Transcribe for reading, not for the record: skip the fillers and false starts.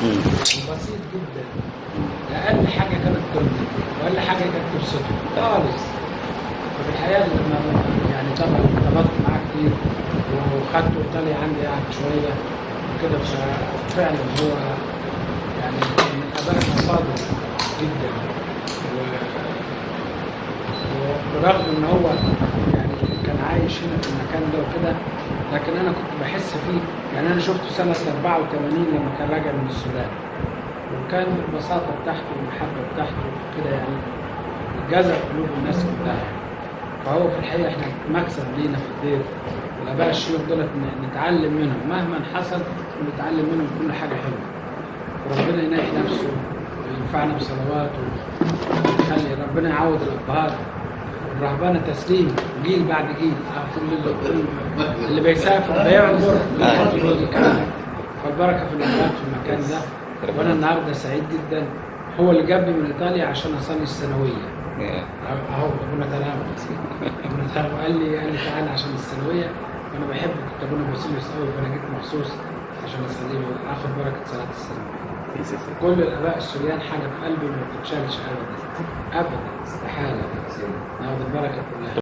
وبسيط جدا. اقل حاجه كانت ترضي واقل حاجه كانت تبسطه خالص. وفي الحقيقه لما يعني طبعا ارتبطت معاه كتير وخدته ايطاليا عندي قعد شويه وكده، ففعلا هو يعني من ابائنا صادق جدا. وبرغم ان هو يعني كان عايش هنا في المكان ده وكده، لكن انا كنت بحس فيه. يعني انا شفته سنه 84 لما كان راجع من السودان، وكان البساطه بتاعته والمحبه بتاعته كده يعني جذب قلوب الناس كلها. فهو في الحقيقه احنا مكسب لينا في الدير، والاباء الشيوخ دولت نتعلم منهم مهما حصل، ونتعلم منهم كل حاجه حلوه. وربنا ينقي نفسه وينفعنا بصلواته، ويخلي ربنا يعوض الابهات. الرهبانه تسليم جيل بعد جيل، كل اللي بيسافر بيعبر بيجي كمان. فالبركه في الابهات في المكان ده. وانا النهارده سعيد جدا. هو اللي جابني من ايطاليا عشان اصلي الثانويه. اهو ابونا تلامس قال لي تعالى عشان الثانويه، وانا بحب كنت ابونا باسيليوس قوي، فانا جيت مخصوص عشان اصلي له اخد بركه صلاه الثانويه. كل الاباء السوريان حاجه في قلبي ما بتتشالش ابدا ابدا، استحاله ناخد البركه كلها.